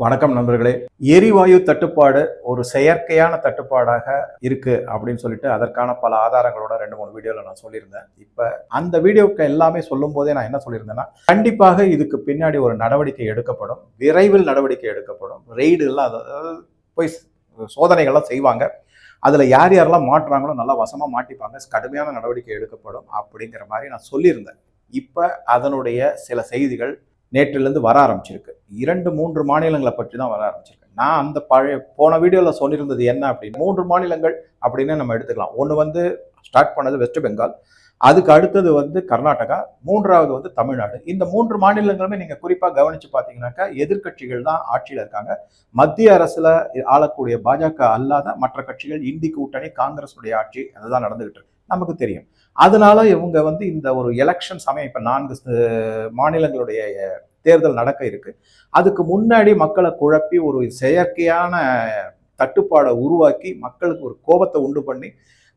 வணக்கம் நண்பர்களே. எரிவாயு தட்டுப்பாடு ஒரு செயற்கையான தட்டுப்பாடாக இருக்கு அப்படின்னு சொல்லிட்டு அதற்கான பல ஆதாரங்களோட 2-3 வீடியோல நான் சொல்லியிருந்தேன். இப்ப அந்த வீடியோக்கு எல்லாமே சொல்லும் போதே நான் என்ன சொல்லியிருந்தேன்னா, கண்டிப்பாக இதுக்கு பின்னாடி ஒரு நடவடிக்கை எடுக்கப்படும், விரைவில் நடவடிக்கை எடுக்கப்படும். ரெய்டு எல்லாம் அதாவது போய் சோதனைகள்லாம் செய்வாங்க. அதுல யார் யாரெல்லாம் மாட்டுறாங்களோ நல்லா வசமா மாட்டிப்பாங்க, கடுமையான நடவடிக்கை எடுக்கப்படும் அப்படிங்கிற மாதிரி நான் சொல்லியிருந்தேன். இப்ப அதனுடைய சில செய்திகள் நேற்றிலிருந்து வர ஆரம்பிச்சிருக்கு. 2-3 மாநிலங்களை பற்றி தான் வர ஆரம்பிச்சிருக்கு. நான் அந்த போன வீடியோவில் சொல்லியிருந்தது என்ன அப்படின்னு 3 மாநிலங்கள் அப்படின்னு நம்ம எடுத்துக்கலாம். ஒன்று ஸ்டார்ட் பண்ணது வெஸ்ட் பெங்கால், அதுக்கு அடுத்தது கர்நாடகா, மூன்றாவது தமிழ்நாடு. இந்த 3 மாநிலங்களுமே நீங்க குறிப்பா கவனிச்சு பார்த்தீங்கன்னாக்கா எதிர்கட்சிகள் தான் ஆட்சியில் இருக்காங்க. மத்திய அரசுல ஆளக்கூடிய பாஜக அல்லாத மற்ற கட்சிகள் இந்தி கூட்டணி காங்கிரஸுடைய ஆட்சி அதுதான் நடந்துகிட்டு இருக்கு, நமக்கு தெரியும். அதனால இவங்க இந்த ஒரு எலெக்ஷன் சமயம் இப்ப 4 மாநிலங்களுடைய தேர்தல் நடக்க இருக்கு. அதுக்கு முன்னாடி மக்களை குழப்பி ஒரு செயற்கையான தட்டுப்பாடை உருவாக்கி மக்களுக்கு ஒரு கோபத்தை உண்டு பண்ணி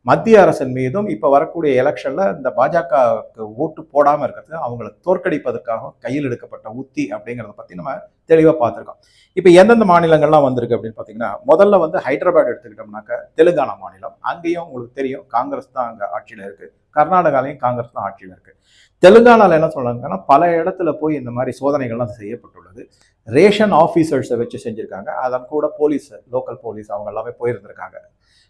மத்திய அரசின் மீதும் இப்ப வரக்கூடிய எலெக்ஷன்ல இந்த பாஜகவுக்கு ஓட்டு போடாம இருக்கிறது அவங்களை தோற்கடிப்பதற்காக கையில் எடுக்கப்பட்ட உத்தி அப்படிங்கிறத பத்தி நம்ம தெளிவா பார்த்திருக்கோம். இப்ப எந்தெந்த மாநிலங்கள்லாம் வந்திருக்கு அப்படின்னு பாத்தீங்கன்னா, முதல்ல ஹைதராபாத் எடுத்துக்கிட்டோம்னாக்க தெலுங்கானா மாநிலம். அங்கேயும் உங்களுக்கு தெரியும் காங்கிரஸ் தான் அங்க ஆட்சியில இருக்கு. கர்நாடகாலையும் காங்கிரஸ் தான் ஆட்சியில இருக்கு. தெலுங்கானால என்ன சொல்றாங்கன்னா, பல இடத்துல போய் இந்த மாதிரி சோதனைகள்லாம் செய்யப்பட்டுள்ளது. ரேஷன் ஆபீசர்ஸை வச்சு செஞ்சிருக்காங்க. அதன் கூட போலீஸ், லோக்கல் போலீஸ் அவங்க எல்லாமே போயிருந்திருக்காங்க.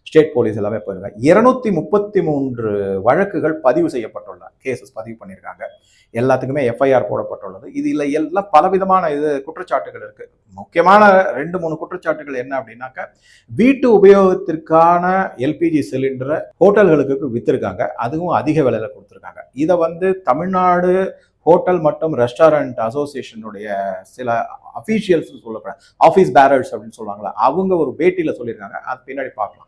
ஸ்டேட் போலீஸ் எல்லாமே போயிருக்காங்க. 233 வழக்குகள் பதிவு செய்யப்பட்டுள்ள கேசஸ் பதிவு பண்ணியிருக்காங்க. எல்லாத்துக்குமே எஃப்ஐஆர் போடப்பட்டுள்ளது. இதுல எல்லாம் பலவிதமான குற்றச்சாட்டுகள் இருக்கு. முக்கியமான 2-3 குற்றச்சாட்டுகள் என்ன அப்படின்னாக்க, வீட்டு உபயோகத்திற்கான எல்பிஜி சிலிண்டரை ஹோட்டல்களுக்கு வித்திருக்காங்க. அதுவும் அதிக விலையில கொடுத்துருக்காங்க. இதை தமிழ்நாடு ஹோட்டல் மற்றும் ரெஸ்டாரண்ட் அசோசியேஷனுடைய சில அபிஷியல்ஸ் சொல்லப்படுறாங்க, ஆஃபீஸ் பேரர்ஸ் அப்படின்னு சொல்லுவாங்களா, அவங்க ஒரு பேட்டியில சொல்லியிருக்காங்க. அது பின்னாடி பார்க்கலாம்.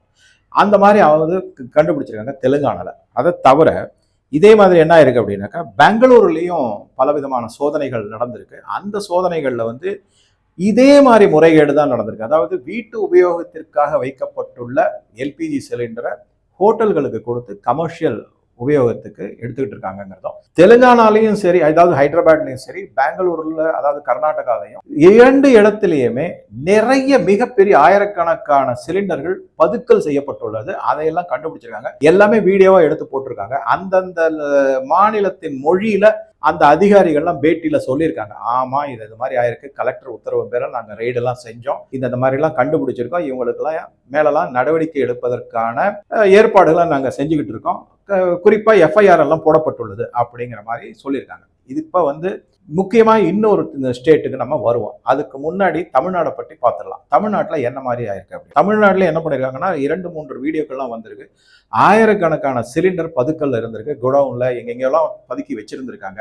அந்த மாதிரி கண்டுபிடிச்சிருக்காங்க தெலுங்கானால. அதை தவிர இதே மாதிரி என்ன இருக்கு அப்படின்னாக்கா, பெங்களூர்லயும் பலவிதமான சோதனைகள் நடந்திருக்கு. அந்த சோதனைகள்ல இதே மாதிரி முறைகேடு தான் நடந்திருக்கு. அதாவது வீட்டு உபயோகத்திற்காக வைக்கப்பட்டுள்ள எல்பிஜி சிலிண்டரை ஹோட்டல்களுக்கு கொடுத்து கமர்ஷியல் உபயோகத்துக்கு எடுத்துக்கிட்டு இருக்காங்கிறதும். தெலுங்கானாலையும் சரி, அதாவது ஹைதராபாத்லையும் சரி, பெங்களூர்ல அதாவது கர்நாடகாலையும் 2 இடத்திலேயுமே நிறைய மிகப்பெரிய ஆயிரக்கணக்கான சிலிண்டர்கள் பதுக்கல் செய்யப்பட்டுள்ளது. அதையெல்லாம் கண்டுபிடிச்சிருக்காங்க. எல்லாமே வீடியோவா எடுத்து போட்டிருக்காங்க. அந்தந்த மாநிலத்தின் மொழியில அந்த அதிகாரிகள்லாம் பேட்டியில சொல்லியிருக்காங்க. ஆமா, இது மாதிரி ஆயிருக்கு, கலெக்டர் உத்தரவு பேர நாங்க ரெய்டெல்லாம் செஞ்சோம், இந்த மாதிரி எல்லாம் கண்டுபிடிச்சிருக்கோம், இவங்களுக்கெல்லாம் மேலெல்லாம் நடவடிக்கை எடுப்பதற்கான ஏற்பாடுகளை நாங்க செஞ்சுக்கிட்டு இருக்கோம், குறிப்பா எஃப்ஐஆர் எல்லாம் போடப்பட்டுள்ளது அப்படிங்கிற மாதிரி சொல்லியிருக்காங்க. இது இப்ப முக்கியமா இன்னொரு ஸ்டேட்டுக்கு நம்ம வருவோம். அதுக்கு முன்னாடி தமிழ்நாடை பற்றி பார்த்துடலாம். தமிழ்நாட்டுல என்ன மாதிரி ஆயிருக்கு அப்படி. தமிழ்நாட்டுல என்ன பண்ணிருக்காங்கன்னா, 2-3 வீடியோக்கள்லாம் வந்திருக்கு. ஆயிரக்கணக்கான சிலிண்டர் பதுக்கல்ல இருந்திருக்கு. குடவுன்ல எங்கெங்கெல்லாம் பதுக்கி வச்சிருந்திருக்காங்க.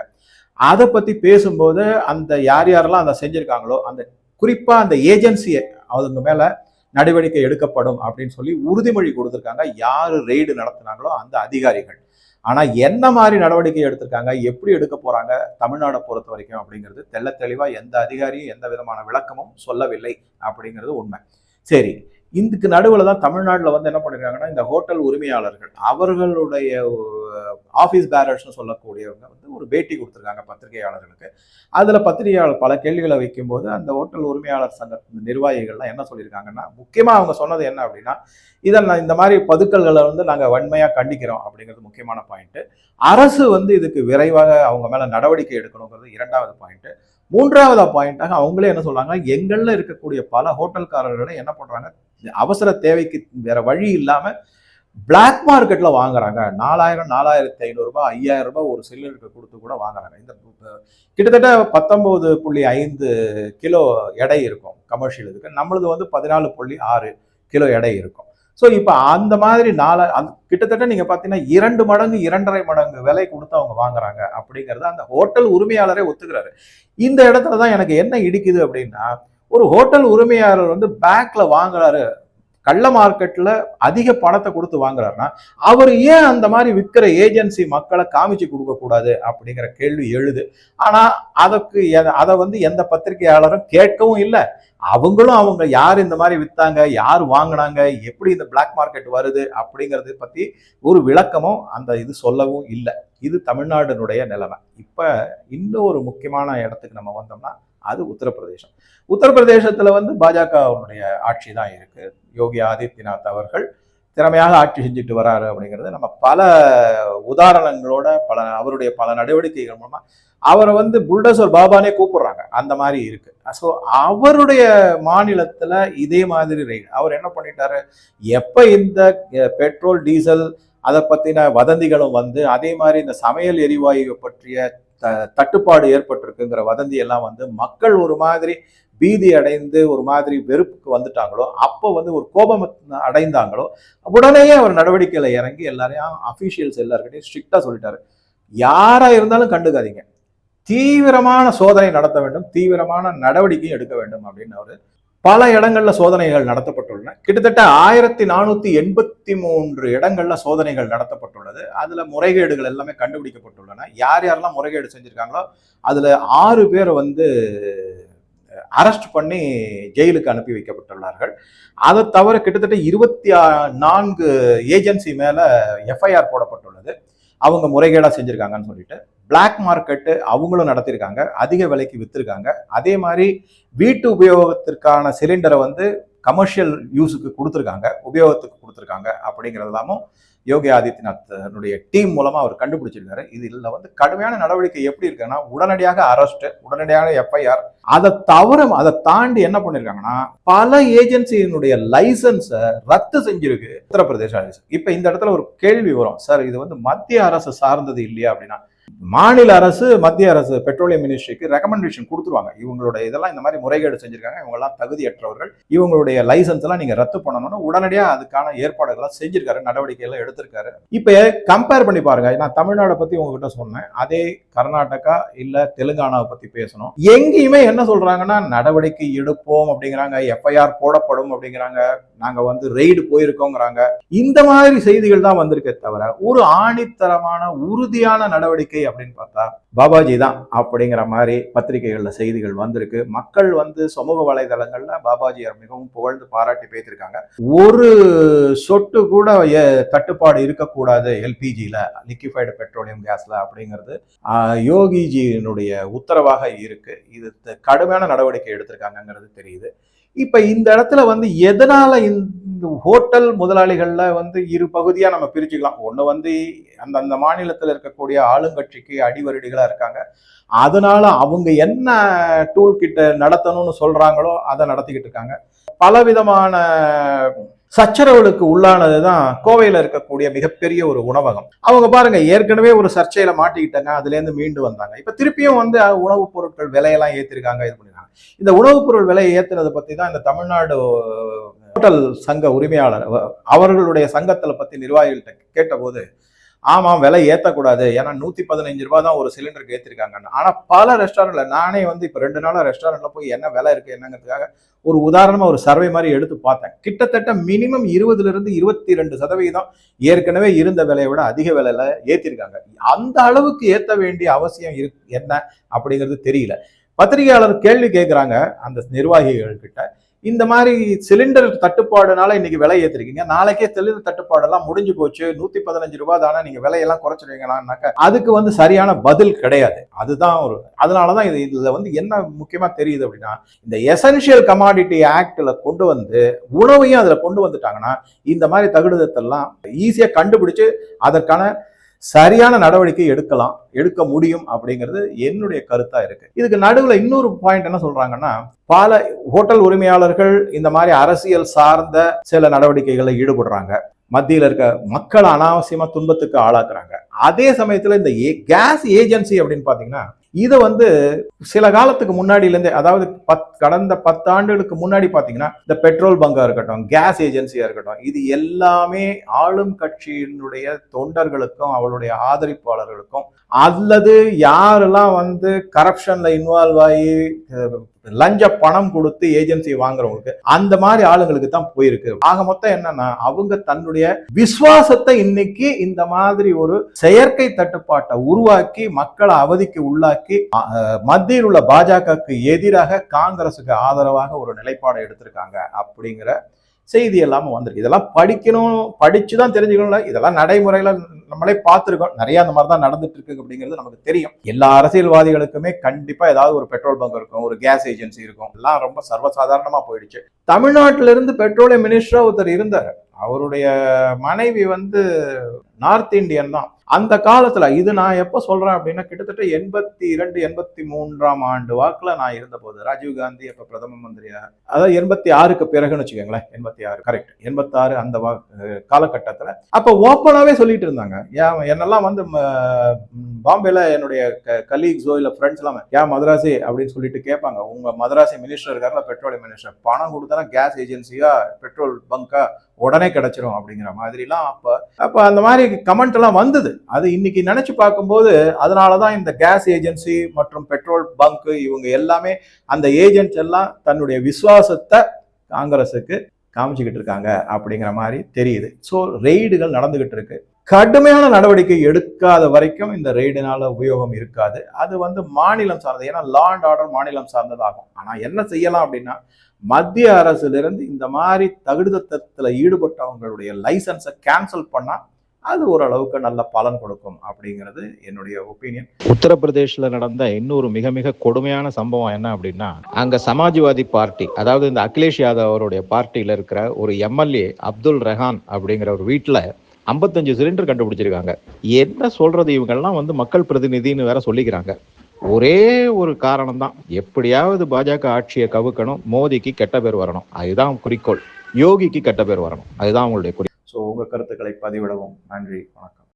அதை பத்தி பேசும்போது அந்த யாரெல்லாம் அதை செஞ்சிருக்காங்களோ, அந்த குறிப்பா அந்த ஏஜென்சியை அவங்க மேல நடவடிக்கை எடுக்கப்படும் அப்படின்னு சொல்லி உறுதிமொழி கொடுத்திருக்காங்க யாரு ரெய்டு நடத்தினாங்களோ அந்த அதிகாரிகள். ஆனா என்ன மாதிரி நடவடிக்கை எடுத்திருக்காங்க, எப்படி எடுக்க போறாங்க தமிழ்நாடை பொறுத்த வரைக்கும் அப்படிங்கிறது தெள்ள தெளிவா எந்த அதிகாரியும் எந்த விதமான விளக்கமும் சொல்லவில்லை அப்படிங்கிறது உண்மை. சரி, இதுக்கு நடுவில் தான் தமிழ்நாட்டில் என்ன பண்ணிருக்காங்கன்னா, இந்த ஹோட்டல் உரிமையாளர்கள் அவர்களுடைய ஆஃபீஸ் பேரர்ஸ்னு சொல்லக்கூடியவங்க ஒரு பேட்டி கொடுத்துருக்காங்க பத்திரிகையாளர்களுக்கு. அதுல பத்திரிகையாளர் பல கேள்விகளை வைக்கும்போது அந்த ஹோட்டல் உரிமையாளர் சங்க நிர்வாகிகள்லாம் என்ன சொல்லியிருக்காங்கன்னா, முக்கியமா அவங்க சொன்னது என்ன அப்படின்னா, இதெல்லாம் இந்த மாதிரி பதுக்கல்களை நாங்க வன்மையா கண்டிக்கிறோம் அப்படிங்கிறது முக்கியமான பாயிண்ட். அரசு இதுக்கு விரைவாக அவங்க மேல நடவடிக்கை எடுக்கணுங்கிறது 2வது பாயிண்ட். 3வது பாயிண்டாக அவங்களே என்ன சொல்றாங்க, எங்கள்ல இருக்கக்கூடிய பல ஹோட்டல்காரர்களை என்ன பண்றாங்க, அவசர தேவைக்கு வேற வழி இல்லாம பிளாக் மார்க்கெட்ல வாங்குறாங்க. 4000, 4500 ரூபாய், 5000 ரூபாய் ஒரு சிலிண்டருக்கு கொடுத்து கூட வாங்குறாங்க. இந்த கிட்டத்தட்ட 19.5 கிலோ எடை இருக்கும் கமர்ஷியல் இதுக்கு. நம்மளது 14.6 கிலோ எடை இருக்கும். ஸோ இப்போ அந்த மாதிரி கிட்டத்தட்ட நீங்க பாத்தீங்கன்னா 2 மடங்கு 2.5 மடங்கு விலை கொடுத்து அவங்க வாங்குறாங்க அப்படிங்கறது அந்த ஹோட்டல் உரிமையாளரே ஒத்துக்கிறாரு. இந்த இடத்துலதான் எனக்கு என்ன இடிக்குது அப்படின்னா, ஒரு ஹோட்டல் உரிமையாளர் பேங்க்ல வாங்குறாரு, கள்ள மார்க்கெட்ல அதிக பணத்தை கொடுத்து வாங்குறாருன்னா அவர் ஏன் அந்த மாதிரி விற்கிற ஏஜென்சி மக்களை காமிச்சு கொடுக்க கூடாது அப்படிங்கிற கேள்வி எழுது. ஆனா அதை எந்த பத்திரிகையாளரும் கேட்கவும் இல்லை. அவங்களும் அவங்க யார் இந்த மாதிரி வித்தாங்க, யார் வாங்கினாங்க, எப்படி இந்த பிளாக் மார்க்கெட் வருது அப்படிங்கறது பத்தி ஒரு விளக்கமும் அந்த சொல்லவும் இல்லை. இது தமிழ்நாட்டினுடைய நிலைமை. இப்ப இன்னொரு முக்கியமான இடத்துக்கு நம்ம வந்தோம்னா அது உத்தரப்பிரதேசம். உத்தரப்பிரதேசத்துல வந்து பாஜகவுடைய ஆட்சி தான் இருக்கு. யோகி ஆதித்யநாத் அவர்கள் திறமையாக ஆட்சி செஞ்சுட்டு வராரு அப்படிங்கிறது நம்ம பல உதாரணங்களோட அவருடைய பல நடவடிக்கைகள் மூலமா அவரை வந்து புல்டோசர் பாபானே கூப்பிடுறாங்க. அந்த மாதிரி இருக்கு. ஸோ அவருடைய மாநிலத்துல இதே மாதிரி ரைடு. அவர் என்ன பண்ணிட்டாரு, எப்ப இந்த பெட்ரோல் டீசல் அதை பத்தின வதந்திகளும் வந்து, அதே மாதிரி இந்த சமையல் எரிவாயு பற்றிய தட்டுப்பாடு ஏற்பட்டிருக்குங்கிற வதந்தி எல்லாம் வந்து மக்கள் ஒரு மாதிரி பீதி அடைந்து ஒரு மாதிரி வெறுப்புக்கு வந்துட்டாங்களோ, அப்போ வந்து ஒரு கோபம் அடைந்தாங்களோ, உடனேயே அவர் நடவடிக்கையில இறங்கி எல்லாரையும் அபிஷியல்ஸ் எல்லாருக்கிட்டையும் ஸ்ட்ரிக்டா சொல்லிட்டாரு, யாரா இருந்தாலும் கண்டுக்காதீங்க, தீவிரமான சோதனை நடத்த வேண்டும், தீவிரமான நடவடிக்கை எடுக்க வேண்டும் அப்படின்னு அவரு பல இடங்கள்ல சோதனைகள் நடத்தப்பட்டுள்ளன. கிட்டத்தட்ட 1483 இடங்கள்ல சோதனைகள் நடத்தப்பட்டுள்ளது. அதுல முறைகேடுகள் எல்லாமே கண்டுபிடிக்கப்பட்டுள்ளன. யார் யாரெல்லாம் முறைகேடு செஞ்சிருக்காங்களோ அதுல 6 பேரை வந்து அரெஸ்ட் பண்ணி ஜெயிலுக்கு அனுப்பி வைக்கப்பட்டுள்ளார்கள். அதை தவிர கிட்டத்தட்ட 24 ஏஜென்சி மேல எஃப்ஐஆர் போடப்பட்டுள்ளது. அவங்க முறைகேடா செஞ்சிருக்காங்கன்னு சொல்லிட்டு. பிளாக் மார்க்கெட்டு அவங்களும் நடத்திருக்காங்க, அதிக விலைக்கு வித்திருக்காங்க. அதே மாதிரி வீட்டு உபயோகத்திற்கான சிலிண்டரை வந்து கமர்ஷியல் யூஸுக்கு கொடுத்துருக்காங்க, உபயோகத்துக்கு கொடுத்துருக்காங்க அப்படிங்கிறதெல்லாமும் யோகி ஆதித்யநாத் டீம் மூலமா அவர் கண்டுபிடிச்சிருக்காரு. இதுல வந்து கடுமையான நடவடிக்கை எப்படி இருக்குன்னா, உடனடியாக அரெஸ்ட், உடனடியாக எஃப்ஐஆர். அதை தாண்டி என்ன பண்ணிருக்காங்கன்னா, பல ஏஜென்சியினுடைய லைசன்ஸை ரத்து செஞ்சிருக்கு உத்தரப்பிரதேச அரசு. இப்ப இந்த இடத்துல ஒரு கேள்வி வரும், சார் இது வந்து மத்திய அரசு சார்ந்தது இல்லையா அப்படின்னா, மாநில அரசு மத்திய அரசு பெட்ரோலியம் மினிஸ்ட்ரிக்கு ரெக்கமெண்டேஷன் கொடுத்துருவாங்க. இவங்களோட இதெல்லாம் இந்த மாதிரி முறைகேடு செஞ்சிருக்காங்க, இவங்க எல்லாம் தகுதியற்றவர்கள், இவங்களுடைய லைசன்ஸ் எல்லாம் நீங்க ரத்து பண்ணணும்னு உடனடியா அதுக்கான ஏற்பாடுகளை செஞ்சிருக்காரு, நடவடிக்கைகளை எடுத்திருக்காரு. இப்ப கம்பேர் பண்ணி பாருங்க, நான் தமிழ்நாடை பத்தி உங்ககிட்ட சொன்னேன், அதே கர்நாடகா இல்ல தெலுங்கானாவை பத்தி பேசணும். எங்கேயுமே என்ன சொல்றாங்கன்னா, நடவடிக்கை எடுப்போம் அப்படிங்கிறாங்க, எஃப்ஐஆர் போடப்படும் அப்படிங்கிறாங்க, நாங்க வந்து ரெய்டு போயிருக்கோங்கிறாங்க. இந்த மாதிரி செய்திகள் தான் வந்திருக்கே தவிர ஒரு ஆணித்தரமான உறுதியான நடவடிக்கை அப்படின்னு பார்த்தா பாபாஜி தான் அப்படிங்கிற மாதிரி பத்திரிகைகள்ல செய்திகள் வந்திருக்கு. மக்கள் வந்து சமூக வலைதளங்கள்ல பாபாஜியை மிகவும் புகழ்ந்து பாராட்டி பேசியிருக்காங்க. ஒரு சொட்டு கூட தட்டுப்பாடு இருக்கக்கூடாது எல்பிஜில, லிக்விஃபைடு பெட்ரோலியம் கேஸ்ல அப்படிங்கிறது யோகிஜியினுடைய உத்தரவாக இருக்கு. இது கடுமையான நடவடிக்கை எடுத்திருக்காங்கிறது தெரியுது. இப்ப இந்த இடத்துல வந்து எதனால இந்த ஹோட்டல் முதலாளிகள்ல வந்து இரு பகுதியா நம்ம பிரிச்சுக்கலாம். ஒண்ணு வந்து அந்த மாநிலத்தில் இருக்கக்கூடிய ஆளுங்கட்சிக்கு அடிவருடிகளா இருக்காங்க, அதனால அவங்க என்ன டூல் கிட்ட நடத்தணும்னு சொல்றாங்களோ அதை நடத்திக்கிட்டு இருக்காங்க. பலவிதமான சச்சரவுகளுக்கு உள்ளானதுதான் கோவையில இருக்கக்கூடிய மிகப்பெரிய ஒரு உணவகம். அவங்க பாருங்க, ஏற்கனவே ஒரு சர்ச்சையில மாட்டிக்கிட்டாங்க, அதுல இருந்து மீண்டு வந்தாங்க. இப்ப திருப்பியும் வந்து உணவுப் பொருட்கள் விலையெல்லாம் ஏத்திருக்காங்க, இது பண்ணிருக்காங்க. இந்த உணவுப் பொருள் விலையை ஏத்துறதை பத்தி தான் இந்த தமிழ்நாடு ஹோட்டல் சங்க உரிமையாளர் அவர்களுடைய சங்கத்துல பத்தி நிர்வாகிகள்கிட்ட கேட்டபோது, ஆமா விலை ஏத்தக்கூடாது, ஏன்னா 115 ரூபாய் தான் ஒரு சிலிண்டருக்கு ஏத்திருக்காங்க. ஆனா பல ரெஸ்டாரண்ட்ல, நானே வந்து இப்ப 2 நாளா ரெஸ்டாரண்ட்ல போய் என்ன விலை இருக்கு என்னங்கிறதுக்காக ஒரு உதாரணமா ஒரு சர்வே மாதிரி எடுத்து பார்த்தேன். கிட்டத்தட்ட மினிமம் 20-22% ஏற்கனவே இருந்த விலையை விட அதிக விலையில ஏத்திருக்காங்க. அந்த அளவுக்கு ஏத்த வேண்டிய அவசியம் என்ன அப்படிங்கிறது தெரியல. பத்திரிகையாளர் கேள்வி கேட்கிறாங்க அந்த நிர்வாகிகள் கிட்ட, இந்த மாதிரி சிலிண்டர் தட்டுப்பாடுனால இன்னைக்கு விலை ஏற்றிருக்கீங்க, நாளைக்கே சிலிண்டர் தட்டுப்பாடெல்லாம் முடிஞ்சு போச்சு, 115 ரூபாய் தானே, நீங்க விலையெல்லாம் குறைச்சிருவீங்களான்னாக்க அதுக்கு வந்து சரியான பதில் கிடையாது. அதுதான் அதனாலதான் இதுல வந்து என்ன முக்கியமா தெரியுது அப்படின்னா, இந்த எசென்ஷியல் கமாடிட்டி ஆக்ட்ல கொண்டு வந்து உணவையும் அதுல கொண்டு வந்துட்டாங்கன்னா இந்த மாதிரி தகுடுதத்தெல்லாம் ஈஸியா கண்டுபிடிச்சு அதற்கான சரியான நடவடிக்கை எடுக்க முடியும் அப்படிங்கிறது என்னுடைய கருத்தா இருக்கு. இதுக்கு நடுவுல இன்னொரு பாயிண்ட் என்ன சொல்றாங்கன்னா, பல ஹோட்டல் உரிமையாளர்கள் இந்த மாதிரி அரசியல் சார்ந்த சில நடவடிக்கைகளை ஈடுபடுறாங்க, மத்தியில் இருக்க மக்கள் அனாவசியமா துன்பத்துக்கு ஆளாக்குறாங்க. அதே சமயத்துல இந்த கேஸ் ஏஜென்சி அப்படின்னு பாத்தீங்கன்னா, இதை வந்து சில காலத்துக்கு முன்னாடியிலேருந்தே, அதாவது கடந்த 10 ஆண்டுகளுக்கு முன்னாடி பாத்தீங்கன்னா, இந்த பெட்ரோல் பங்கா இருக்கட்டும், கேஸ் ஏஜென்சியா இருக்கட்டும், இது எல்லாமே ஆளும் கட்சியினுடைய தொண்டர்களுக்கும் அவளுடைய ஆதரிப்பாளர்களுக்கும், அல்லது யாரெல்லாம் வந்து கரப்ஷன்ல இன்வால்வ் ஆகி லஞ்ச பணம் கொடுத்து ஏஜென்சி வாங்குறவங்களுக்கு, அந்த மாதிரி ஆளுங்களுக்கு தான் போயிருக்கு. ஆக மொத்தம் என்னன்னா, அவங்க தன்னுடைய விசுவாசத்தை இன்னைக்கு இந்த மாதிரி ஒரு செயற்கை தட்டுப்பாட்டை உருவாக்கி மக்களை அவதிக்கு உள்ளாக்கி மத்தியில் உள்ள பாஜகவுக்கு எதிராக காங்கிரசுக்கு ஆதரவாக ஒரு நிலைப்பாடை எடுத்திருக்காங்க அப்படிங்கிற செய்தி எல்லாமே வந்திருக்கு. இதெல்லாம் படிக்கணும், படிச்சுதான் தெரிஞ்சுக்கணும்ல, இதெல்லாம் நடைமுறையில நம்மளே பார்த்துருக்கோம். நிறைய அந்த மாதிரி தான் நடந்துட்டு இருக்கு அப்படிங்கிறது நமக்கு தெரியும். எல்லா அரசியல்வாதிகளுக்குமே கண்டிப்பா ஏதாவது ஒரு பெட்ரோல் பங்க் இருக்கும், ஒரு கேஸ் ஏஜென்சி இருக்கும். எல்லாம் ரொம்ப சர்வசாதாரணமா போயிடுச்சு. தமிழ்நாட்டில இருந்து பெட்ரோலியம் மினிஸ்டரா ஒருத்தர் இருந்தார். அவருடைய மனைவி நார்த் இந்தியன் தான். அந்த காலத்துல இது நான் எப்ப சொல்றேன் அப்படின்னா கிட்டத்தட்ட 82, 83ஆம் ஆண்டு வாக்குல நான் இருந்த போது, ராஜீவ்காந்தி அப்ப பிரதம மந்திரியா, அதாவது 86க்கு பிறகுன்னு வச்சுக்கோங்களேன், 86 கரெக்ட், 86 அந்த காலகட்டத்துல அப்ப ஓப்பனாவே சொல்லிட்டு இருந்தாங்க. என்னெல்லாம் பாம்பேல என்னுடைய கலீக்ஸோ இல்ல ஃப்ரெண்ட்ஸ் எல்லாம் ஏன் மதராசி அப்படின்னு சொல்லிட்டு கேட்பாங்க. உங்க மதராசி மினிஸ்டர் இருக்காருல, பெட்ரோலியம் மினிஸ்டர், பணம் கொடுத்தா கேஸ் ஏஜென்சியா பெட்ரோல் பங்கா உடனே கிடைச்சிரும் அப்படிங்கிற மாதிரிலாம் அப்ப அந்த மாதிரி கமெண்ட் எல்லாம் வந்தது. அது இன்னைக்கு நினைச்சு பார்க்கும்போது அதனாலதான் இந்த கேஸ் ஏஜென்சி மற்றும் பெட்ரோல் பங்க் இவங்க எல்லாமே அந்த ஏஜென்ட்ஸ் எல்லாம் தன்னுடைய விசுவாசத்தை காங்கிரஸுக்கு காமிச்சுக்கிட்டு இருக்காங்க அப்படிங்கிற மாதிரி தெரியுது. ஸோ ரெய்டுகள் நடந்துகிட்டு இருக்கு. கடுமையான நடவடிக்கை எடுக்காத வரைக்கும் இந்த ரெய்டுனால உபயோகம் இருக்காது. அது மாநிலம் சார்ந்தது. ஏன்னா லா அண்ட் ஆர்டர் மாநிலம் சார்ந்ததாகும். ஆனா என்ன செய்யலாம் அப்படின்னா, மத்திய அரசுல இருந்து இந்த மாதிரி தகுதித்தத்துல ஈடுபட்டவங்களுடைய லைசன்ஸை கேன்சல் பண்ணா அது ஓரளவுக்கு நல்ல பலன் கொடுக்கும் அப்படிங்கிறது என்னுடைய ஒப்பீனியன். உத்தரப்பிரதேஷ்ல நடந்த இன்னொரு மிக மிக கொடுமையான சம்பவம் என்ன அப்படின்னா, அங்க சமாஜ்வாதி பார்ட்டி, அதாவது இந்த அகிலேஷ் யாதவ் அவருடைய பார்ட்டியில இருக்கிற ஒரு எம்எல்ஏ அப்துல் ரெஹான் அப்படிங்கிற ஒரு வீட்டுல 55 சிலிண்டர் கண்டுபிடிச்சிருக்காங்க. என்ன சொல்றது, இவங்கெல்லாம் மக்கள் பிரதிநிதின்னு வேற சொல்லிக்கிறாங்க. ஒரே ஒரு காரணம் தான், எப்படியாவது பாஜக ஆட்சியை கவுக்கணும், மோடிக்கு கெட்ட பேர் வரணும், அதுதான் குறிக்கோள். யோகிக்கு கெட்ட பேர் வரணும், அதுதான் அவங்களுடைய குறிக்கோள். ஸோ உங்க கருத்துக்களை பதிவிடவும் நன்றி, வணக்கம்.